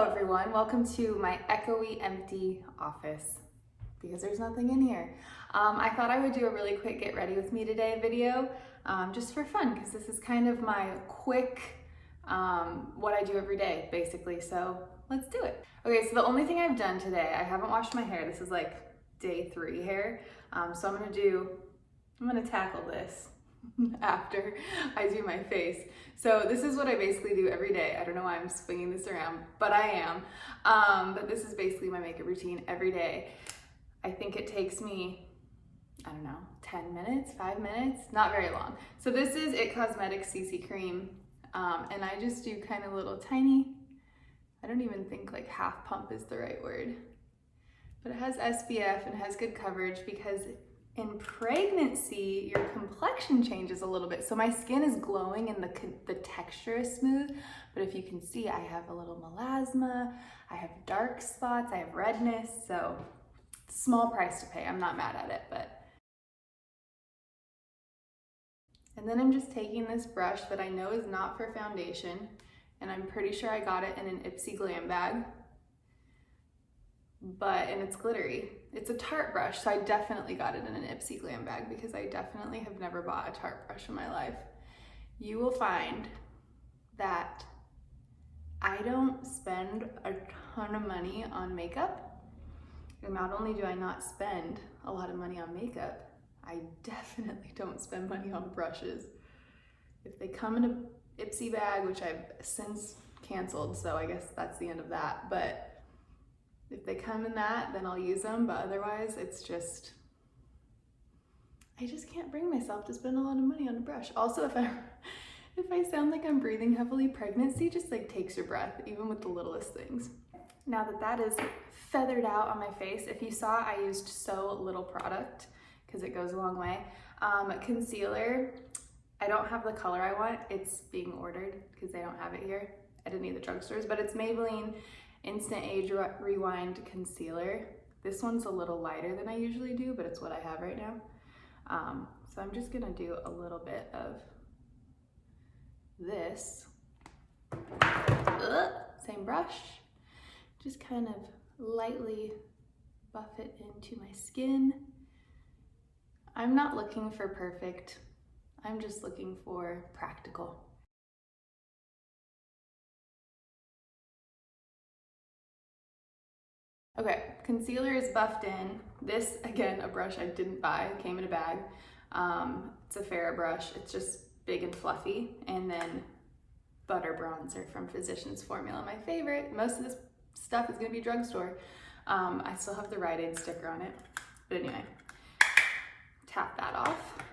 Hello everyone, welcome to my echoey empty office because there's nothing in here. I thought I would do a really quick get ready with me today video just for fun because this is kind of my quick what I do every day basically, so let's do it. Okay, so the only thing I've done today, I haven't washed my hair. This is like day 3 hair, so I'm gonna tackle this after I do my face. So this is what I basically do every day. I don't know why I'm swinging this around, but I am. But this is basically my makeup routine every day. I think it takes me, I don't know, 10 minutes, 5 minutes, not very long. So this is It Cosmetics CC Cream, and I just do kind of little tiny, I don't even think like half pump is the right word, but it has SPF and has good coverage because in pregnancy, your complexion changes a little bit. So my skin is glowing and the texture is smooth, but if you can see, I have a little melasma, I have dark spots, I have redness, so small price to pay. I'm not mad at it, but. And then I'm just taking this brush that I know is not for foundation, and I'm pretty sure I got it in an Ipsy Glam bag, and it's glittery. It's a Tarte brush, so I definitely got it in an Ipsy Glam bag because I definitely have never bought a Tarte brush in my life. You will find that I don't spend a ton of money on makeup. And not only do I not spend a lot of money on makeup, I definitely don't spend money on brushes. If they come in a Ipsy bag, which I've since canceled, so I guess that's the end of that, but if they come in that, then I'll use them, but otherwise it's just, I just can't bring myself to spend a lot of money on a brush. Also, if I sound like I'm breathing heavily, pregnancy just like takes your breath, even with the littlest things. Now that is feathered out on my face, if you saw, I used so little product because it goes a long way. Concealer, I don't have the color I want. It's being ordered because they don't have it here at any of the drugstores, but it's Maybelline Instant Age Rewind Concealer. This one's a little lighter than I usually do, but it's what I have right now. So I'm just gonna do a little bit of this. Same brush. Just kind of lightly buff it into my skin. I'm not looking for perfect. I'm just looking for practical. Okay, concealer is buffed in. This, again, a brush I didn't buy, it came in a bag. It's a Farrah brush, it's just big and fluffy. And then butter bronzer from Physicians Formula, my favorite. Most of this stuff is gonna be drugstore. I still have the Rite Aid sticker on it. But anyway, tap that off.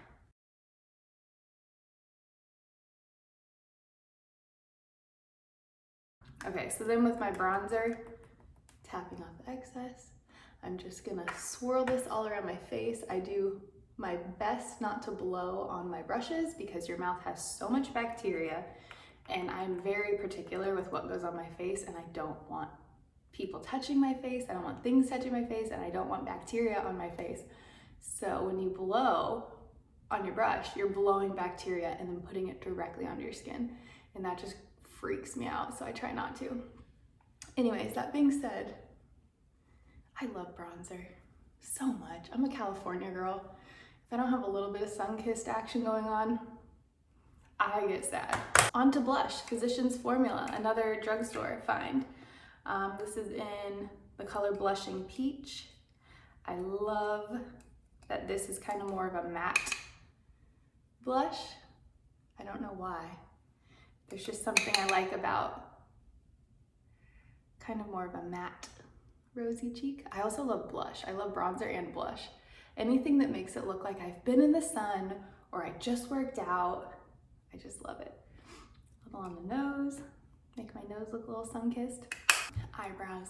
Okay, so then with my bronzer, tapping off the excess, I'm just gonna swirl this all around my face. I do my best not to blow on my brushes because your mouth has so much bacteria, and I'm very particular with what goes on my face, and I don't want people touching my face, I don't want things touching my face, and I don't want bacteria on my face. So when you blow on your brush, you're blowing bacteria and then putting it directly onto your skin, and that just freaks me out, so I try not to. Anyways, that being said, I love bronzer so much. I'm a California girl. If I don't have a little bit of sun-kissed action going on, I get sad. On to blush, Physicians Formula, another drugstore find. This is in the color Blushing Peach. I love that this is kind of more of a matte blush. I don't know why. There's just something I like about kind of more of a matte rosy cheek. I also love blush. I love bronzer and blush. Anything that makes it look like I've been in the sun or I just worked out, I just love it. A little on the nose, make my nose look a little sun-kissed. Eyebrows.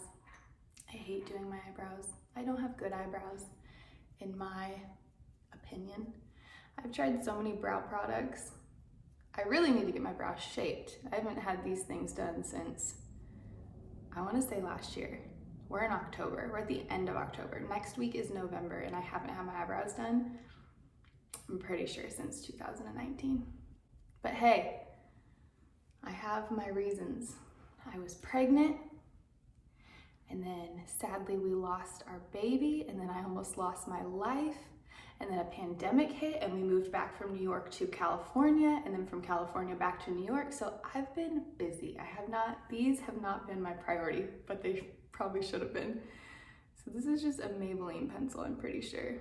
I hate doing my eyebrows. I don't have good eyebrows, in my opinion. I've tried so many brow products. I really need to get my brows shaped. I haven't had these things done since, I want to say last year. We're in October. We're at the end of October. Next week is November, and I haven't had my eyebrows done, I'm pretty sure, since 2019. But hey, I have my reasons. I was pregnant. And then sadly we lost our baby, and then I almost lost my life. And then a pandemic hit and we moved back from New York to California, and then from California back to New York. So I've been busy. These have not been my priority, but they probably should have been. So this is just a Maybelline pencil, I'm pretty sure.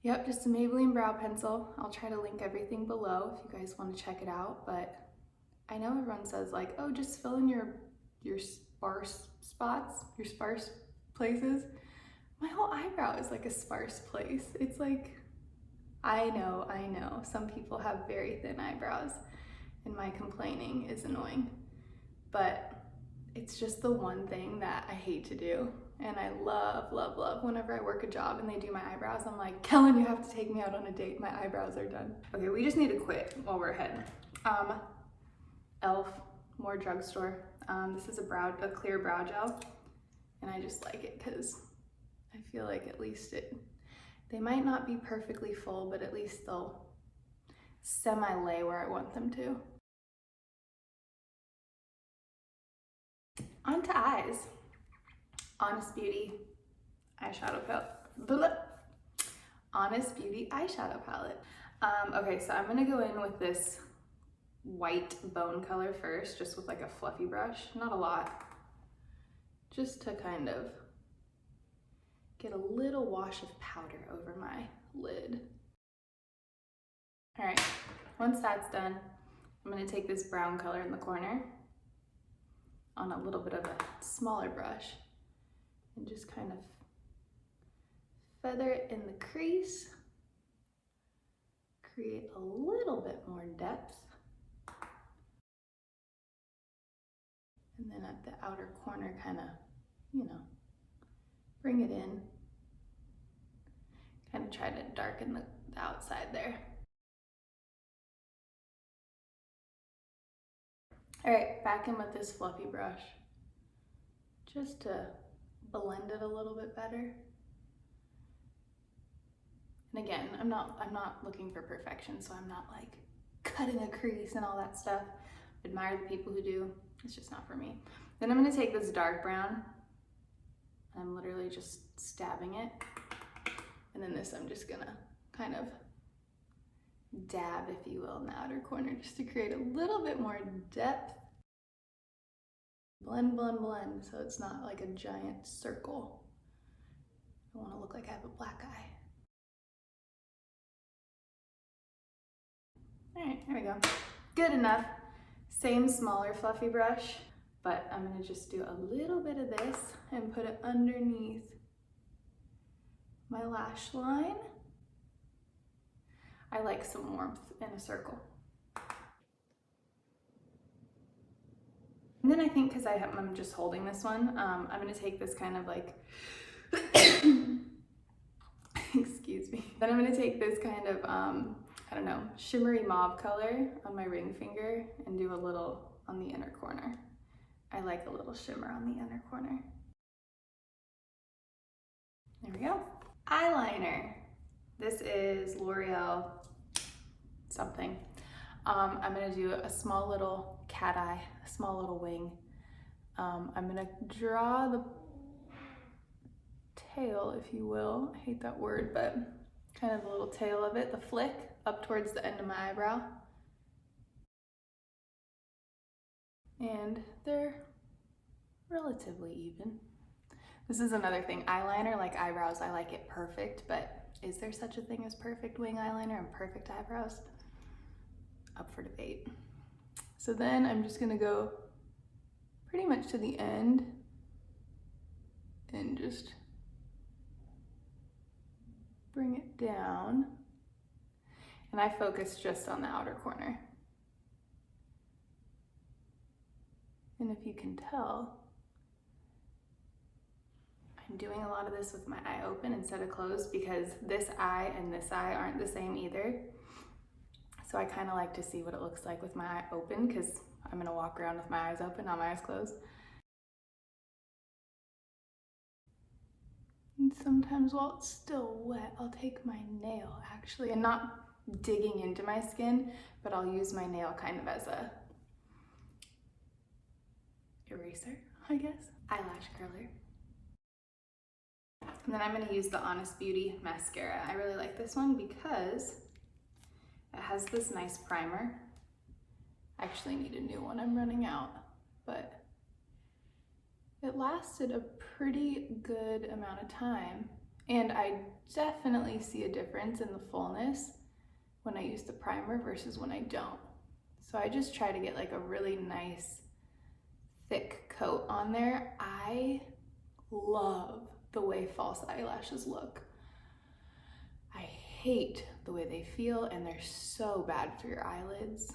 Yep, just a Maybelline brow pencil. I'll try to link everything below if you guys want to check it out, but I know everyone says like, oh, just fill in your sparse spots, your sparse places. My whole eyebrow is like a sparse place. It's like, I know, some people have very thin eyebrows and my complaining is annoying, but it's just the one thing that I hate to do. And I love, love, love whenever I work a job and they do my eyebrows. I'm like, Kellen, you have to take me out on a date. My eyebrows are done. Okay, we just need to quit while we're ahead. Elf, more drugstore. This is a clear brow gel, and I just like it because I feel like at least they might not be perfectly full, but at least they'll semi-lay where I want them to. On to eyes. Honest Beauty eyeshadow palette. Honest Beauty eyeshadow palette. Okay, so I'm gonna go in with this white bone color first, just with like a fluffy brush, not a lot, just to kind of get a little wash of powder over my lid. All right, once that's done, I'm gonna take this brown color in the corner on a little bit of a smaller brush and just kind of feather it in the crease, create a little bit more depth. And then at the outer corner, kind of, bring it in. Kind of try to darken the outside there. All right, back in with this fluffy brush, just to blend it a little bit better. And again, I'm not looking for perfection, so I'm not like cutting a crease and all that stuff. Admire the people who do. It's just not for me. Then I'm gonna take this dark brown, and I'm literally just stabbing it. And then this I'm just gonna kind of dab, if you will, in the outer corner, just to create a little bit more depth. Blend, blend, blend, so it's not like a giant circle. I wanna look like I have a black eye. All right, here we go. Good enough. Same smaller fluffy brush, but I'm gonna just do a little bit of this and put it underneath my lash line. I like some warmth in a circle. And then I think, because I'm just holding this one, I'm gonna take this kind of like, excuse me. Then I'm gonna take this kind of, I don't know, shimmery mauve color on my ring finger and do a little on the inner corner. I like a little shimmer on the inner corner. There we go. Eyeliner. This is L'Oreal something. I'm gonna do a small little cat eye, a small little wing. I'm gonna draw the tail, if you will. I hate that word, but kind of the little tail of it, the flick up towards the end of my eyebrow. And they're relatively even. This is another thing, eyeliner, like eyebrows, I like it perfect, but is there such a thing as perfect wing eyeliner and perfect eyebrows? Up for debate. So then I'm just gonna go pretty much to the end and just bring it down. And I focus just on the outer corner. And if you can tell, I'm doing a lot of this with my eye open instead of closed, because this eye and this eye aren't the same either. So I kind of like to see what it looks like with my eye open, because I'm gonna walk around with my eyes open, not my eyes closed. And sometimes while it's still wet, I'll take my nail actually, and not digging into my skin, but I'll use my nail kind of as a eraser, I guess. Eyelash curler. And then I'm gonna use the Honest Beauty mascara. I really like this one because it has this nice primer. I actually need a new one, I'm running out, but it lasted a pretty good amount of time. And I definitely see a difference in the fullness when I use the primer versus when I don't. So I just try to get like a really nice thick coat on there. I love the way false eyelashes look. I hate the way they feel, and they're so bad for your eyelids.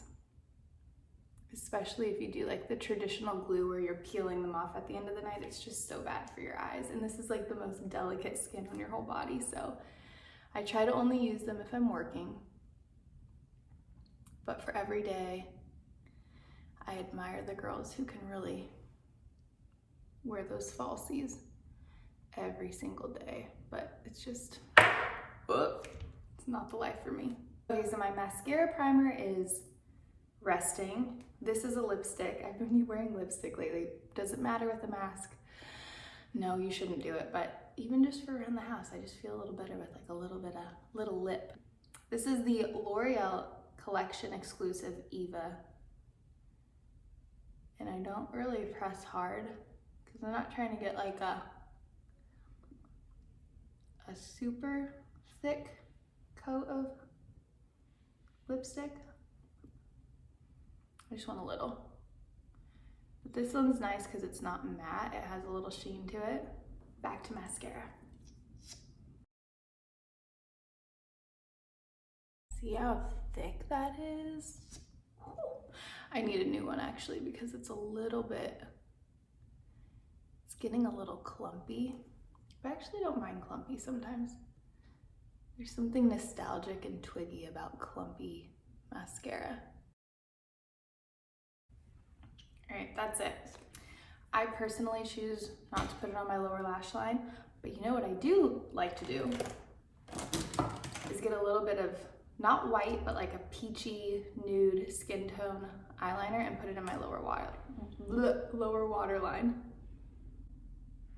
Especially if you do like the traditional glue where you're peeling them off at the end of the night. It's just so bad for your eyes. And this is like the most delicate skin on your whole body. So I try to only use them if I'm working. But for every day, I admire the girls who can really wear those falsies every single day. But it's just, it's not the life for me. Okay, so my mascara primer is resting. This is a lipstick. I've been wearing lipstick lately. Does it matter with a mask? No, you shouldn't do it, but even just for around the house, I just feel a little better with like a little lip. This is the L'Oreal Collection exclusive Eva. And I don't really press hard because I'm not trying to get like a super thick coat of lipstick. I just want a little. But this one's nice because it's not matte. It has a little sheen to it. Back to mascara. See how thick that is? I need a new one actually because it's a little bit, it's getting a little clumpy. I actually don't mind clumpy sometimes. There's something nostalgic and twiggy about clumpy mascara. All right, that's it. I personally choose not to put it on my lower lash line, but you know what I do like to do is get a little bit of, not white, but like a peachy nude skin tone eyeliner and put it in my lower waterline.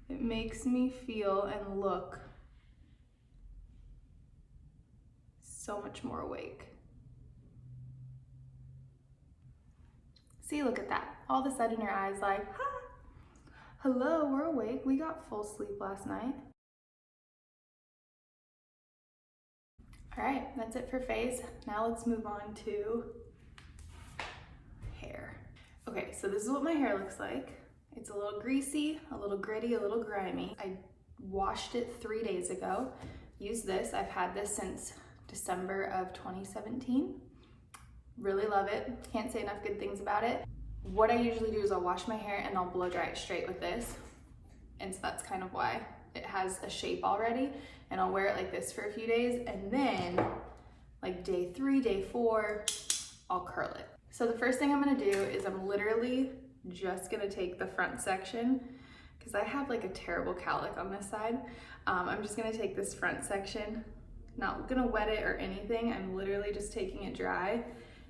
It makes me feel and look so much more awake. See, look at that. All of a sudden your eyes like, ha, hello, we're awake. We got full sleep last night. All right, that's it for face. Now let's move on to hair. Okay, so this is what my hair looks like. It's a little greasy, a little gritty, a little grimy. I washed it 3 days ago. Use this. I've had this since December of 2017. Really love it. Can't say enough good things about it. What I usually do is I'll wash my hair and I'll blow dry it straight with this. And so that's kind of why it has a shape already. And I'll wear it like this for a few days. And then like day 3, day 4, I'll curl it. So the first thing I'm gonna do is I'm literally just gonna take the front section because I have like a terrible cowlick on this side. I'm just gonna take this front section, not gonna wet it or anything. I'm literally just taking it dry.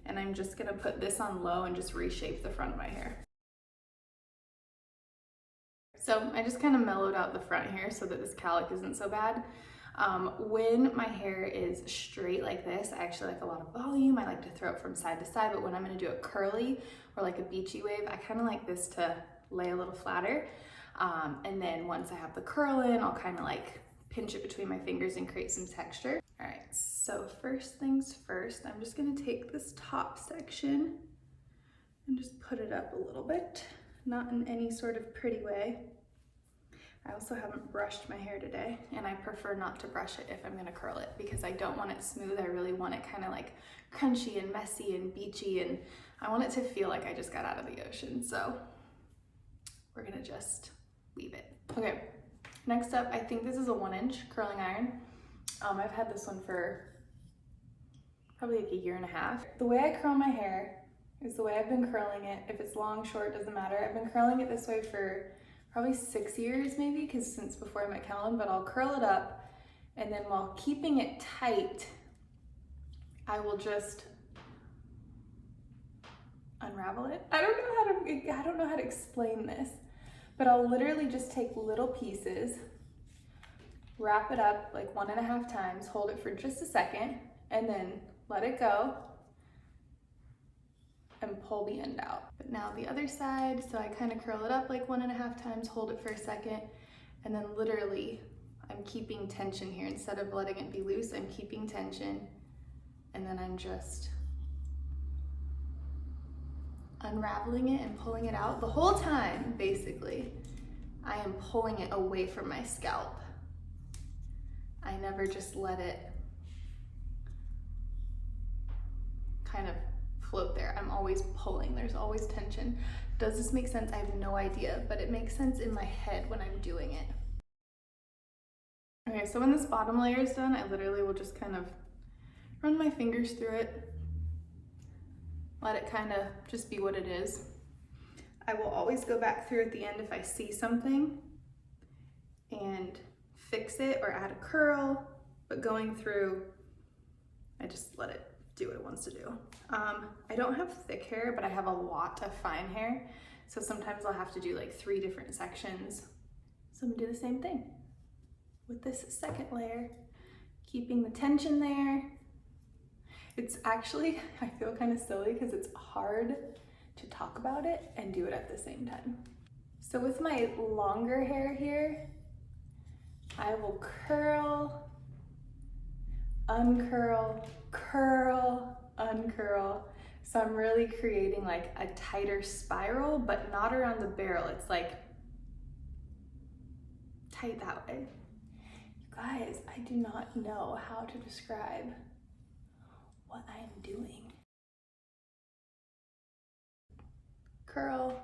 And I'm just gonna put this on low and just reshape the front of my hair. So I just kind of mellowed out the front here so that this cowlick isn't so bad. When my hair is straight like this, I actually like a lot of volume. I like to throw it from side to side, but when I'm gonna do it curly or like a beachy wave, I kind of like this to lay a little flatter. And then once I have the curl in, I'll kind of like pinch it between my fingers and create some texture. All right, so first things first, I'm just gonna take this top section and just put it up a little bit, not in any sort of pretty way. I also haven't brushed my hair today, and I prefer not to brush it if I'm gonna curl it because I don't want it smooth. I really want it kind of like crunchy and messy and beachy, and I want it to feel like I just got out of the ocean. So we're gonna just leave it. Okay, next up, I think this is a 1-inch curling iron. I've had this one for probably like 1.5 years. The way I curl my hair is the way I've been curling it. If it's long, short, doesn't matter. I've been curling it this way for probably 6 years maybe, because since before I met Kellen, but I'll curl it up, and then while keeping it tight, I will just unravel it. I don't know how to explain this, but I'll literally just take little pieces, wrap it up like 1.5 times, hold it for just a second, and then let it go and pull the end out. But now the other side, so I kind of curl it up like 1.5 times, hold it for a second, and then literally I'm keeping tension here. Instead of letting it be loose, I'm keeping tension, and then I'm just unraveling it and pulling it out. The whole time, basically, I am pulling it away from my scalp. I never just let it kind of float there. I'm always pulling. There's always tension. Does this make sense? I have no idea, but it makes sense in my head when I'm doing it. Okay, so when this bottom layer is done, I literally will just kind of run my fingers through it. Let it kind of just be what it is. I will always go back through at the end if I see something and fix it or add a curl, but going through, I just let it do what it wants to do. I don't have thick hair, but I have a lot of fine hair. So sometimes I'll have to do like 3 different sections. So I'm gonna do the same thing with this second layer, keeping the tension there. It's actually, I feel kind of silly because it's hard to talk about it and do it at the same time. So with my longer hair here, I will curl, uncurl, curl, uncurl. So I'm really creating like a tighter spiral, but not around the barrel. It's like tight that way. You guys, I do not know how to describe what I'm doing. Curl,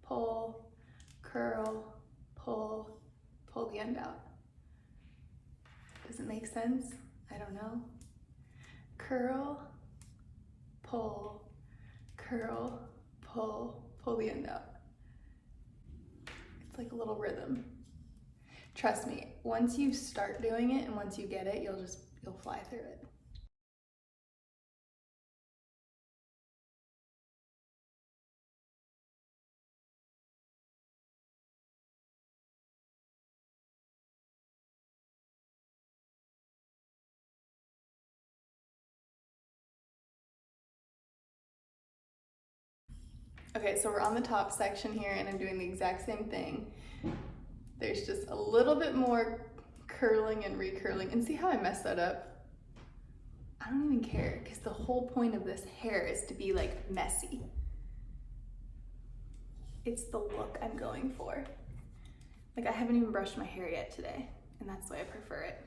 pull, curl, pull, pull the end out. Does it make sense? I don't know. Curl, pull, curl, pull, pull the end out. It's like a little rhythm. Trust me, once you start doing it and once you get it, you'll fly through it. Okay, so we're on the top section here and I'm doing the exact same thing. There's just a little bit more curling and recurling. And see how I messed that up? I don't even care because the whole point of this hair is to be like messy. It's the look I'm going for. Like I haven't even brushed my hair yet today and that's why I prefer it.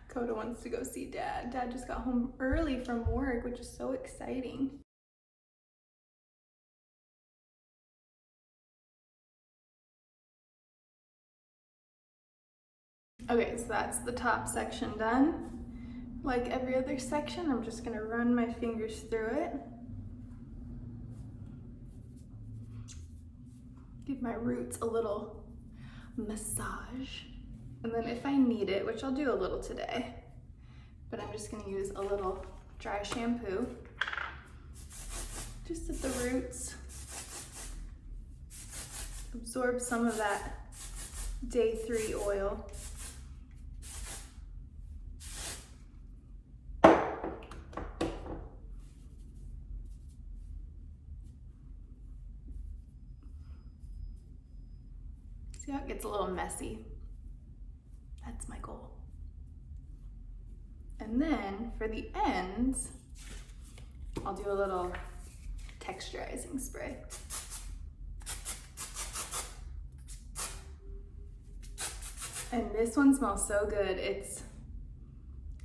Coda wants to go see Dad. Dad just got home early from work, which is so exciting. Okay, so that's the top section done. Like every other section, I'm just gonna run my fingers through it. Give my roots a little massage. And then if I need it, which I'll do a little today, but I'm just gonna use a little dry shampoo just at the roots. Absorb some of that day 3 oil. See how it gets a little messy? That's my goal. And then for the ends, I'll do a little texturizing spray. And this one smells so good. It's,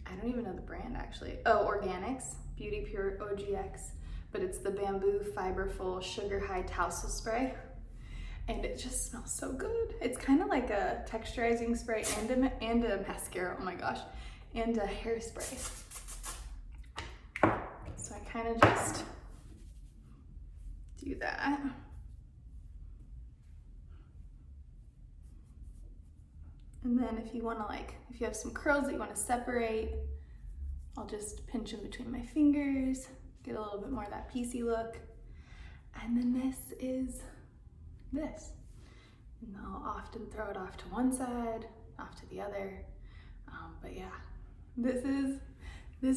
I don't even know the brand actually. Oh, Organics, Beauty Pure OGX, but it's the Bamboo Fiberful Sugar High Tousle Spray. And it just smells so good. It's kind of like a texturizing spray and a mascara, oh my gosh, and a hairspray. So I kind of just do that. And then if you want to if you have some curls that you want to separate, I'll just pinch in between my fingers, get a little bit more of that piecey look. And then this is this. And I'll often throw it off to one side, off to the other. But yeah, this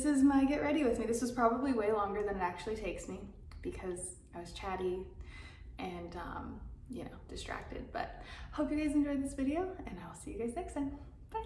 is my get ready with me. This was probably way longer than it actually takes me because I was chatty and you know, distracted. But hope you guys enjoyed this video, and I'll see you guys next time. Bye.